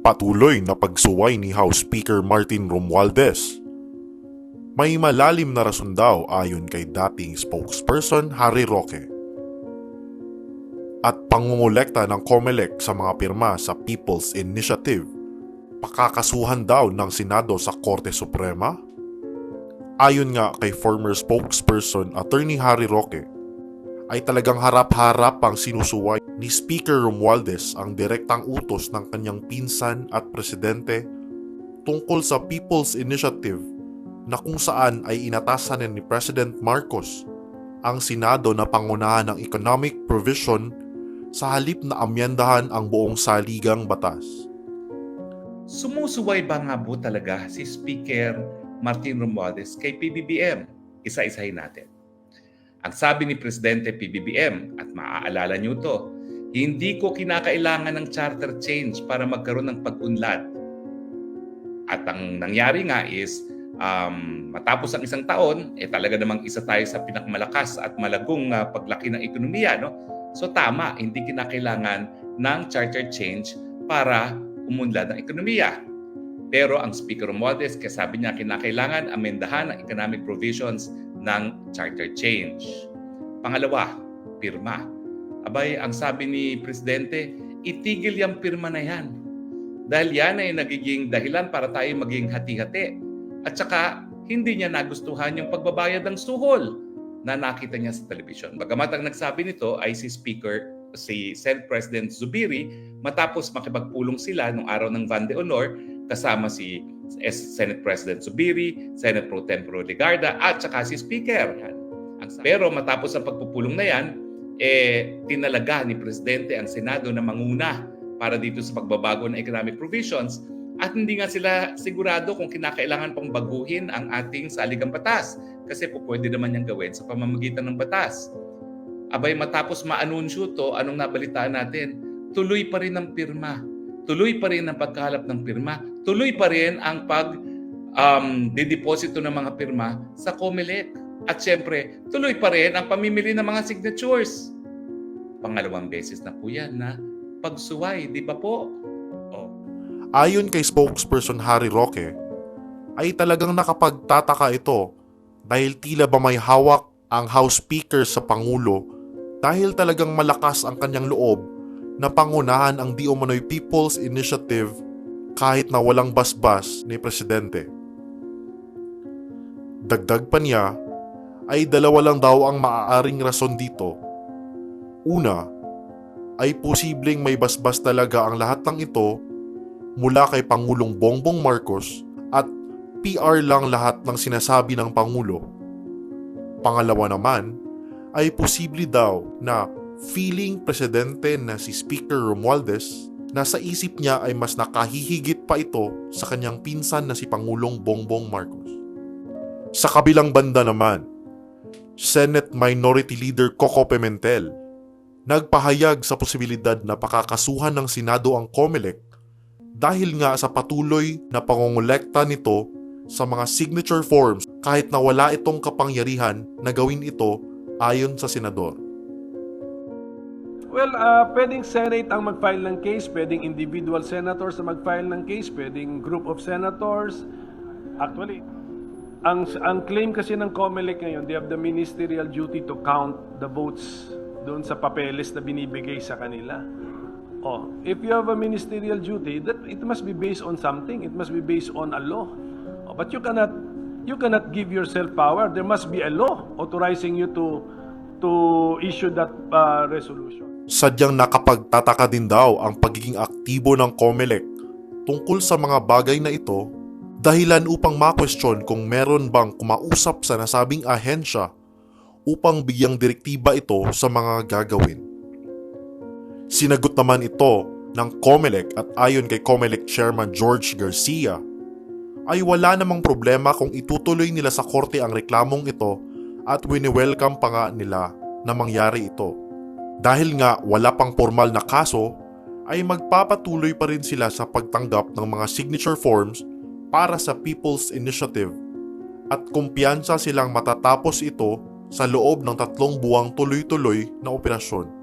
patuloy na pagsuway ni House Speaker Martin Romualdez. May malalim na rason daw ayon kay dating spokesperson Harry Roque. At pangungulekta ng COMELEC sa mga pirma sa People's Initiative, pakakasuhan daw ng Senado sa Korte Suprema? Ayon nga kay former spokesperson Attorney Harry Roque, ay talagang harap-harap ang sinusuway ni Speaker Romualdez ang direktang utos ng kanyang pinsan at presidente tungkol sa People's Initiative na kung saan ay inatasan ni President Marcos ang Senado na pangunahan ng economic provision sa halip na amyendahan ang buong saligang batas. Sumusuway ba nga po talaga si Speaker Martin Romualdez kay PBBM? Isa-isahin natin. Ang sabi ni Presidente PBBM, at maaalala niyo to, hindi ko kinakailangan ng charter change para magkaroon ng pag-unlad. At ang nangyari nga is, matapos ang isang taon, talaga namang isa tayo sa pinakamalakas at malagong paglaki ng ekonomiya. No? So tama, hindi kinakailangan ng charter change para umunlad ang ekonomiya. Pero ang Speaker Romualdez, sabi niya kinakailangan amendahan ang economic provisions ng charter change. Pangalawa, pirma. Abay, ang sabi ni Presidente, itigil yung pirma na yan. Dahil yan ay nagiging dahilan para tayo maging hati-hati. At saka, hindi niya nagustuhan yung pagbabayad ng suhol na nakita niya sa television. Bagamat ang nagsabi nito ay si Senate President Zubiri, matapos makipagpulong sila nung araw ng Van de Honor, kasama si Senate President Zubiri, Senate Pro Tempore Legarda, at saka si Speaker. Pero matapos ang pagpupulong na yan, tinalaga ni Presidente ang Senado na manguna para dito sa pagbabago ng economic provisions. At hindi nga sila sigurado kung kinakailangan pang baguhin ang ating saligang batas kasi po pwede naman niyang gawin sa pamamagitan ng batas. Abay, matapos maanunsyo to, anong nabalitaan natin? Tuloy pa rin ang pirma. Tuloy pa rin ang pagkahalap ng pirma. Tuloy pa rin ang dideposito ng mga pirma sa COMELEC. At syempre, tuloy pa rin ang pamimili ng mga signatures. Pangalawang beses na po yan na pagsuway, di ba po? Ayon kay spokesperson Harry Roque, ay talagang nakapagtataka ito dahil tila ba may hawak ang House Speaker sa Pangulo dahil talagang malakas ang kanyang loob na pangunahan ang di umano'y People's Initiative kahit na walang basbas ni Presidente. Dagdag pa niya ay dalawa lang daw ang maaaring rason dito. Una, ay posibleng may basbas talaga ang lahat ng ito mula kay Pangulong Bongbong Marcos at PR lang lahat ng sinasabi ng Pangulo. Pangalawa naman, ay posible daw na feeling presidente na si Speaker Romualdez na sa isip niya ay mas nakahihigit pa ito sa kanyang pinsan na si Pangulong Bongbong Marcos. Sa kabilang banda naman, Senate Minority Leader Coco Pimentel nagpahayag sa posibilidad na pakakasuhan ng Senado ang COMELEC dahil nga sa patuloy na pangongolekta nito sa mga signature forms kahit na wala itong kapangyarihan na gawin ito ayon sa senador. Well, pwedeng Senate ang mag-file ng case, pwedeng individual senators ang mag-file ng case, pwedeng group of senators. Actually, ang claim kasi ng COMELEC ngayon, they have the ministerial duty to count the votes doon sa papeles na binibigay sa kanila. If you have a ministerial duty, that it must be based on something. It must be based on a law. But you cannot give yourself power. There must be a law authorizing you to issue that resolution. Sadyang nakapagtataka din daw ang pagiging aktibo ng COMELEC tungkol sa mga bagay na ito, dahilan upang ma-question kung meron bang kumausap sa nasabing ahensya upang bigyang direktiba ito sa mga gagawin. Sinagot naman ito ng COMELEC at ayon kay COMELEC Chairman George Garcia, ay wala namang problema kung itutuloy nila sa korte ang reklamong ito at wini-welcome pa nga nila na mangyari ito. Dahil nga wala pang formal na kaso, ay magpapatuloy pa rin sila sa pagtanggap ng mga signature forms para sa People's Initiative at kumpiyansa silang matatapos ito sa loob ng 3 buwang tuloy-tuloy na operasyon.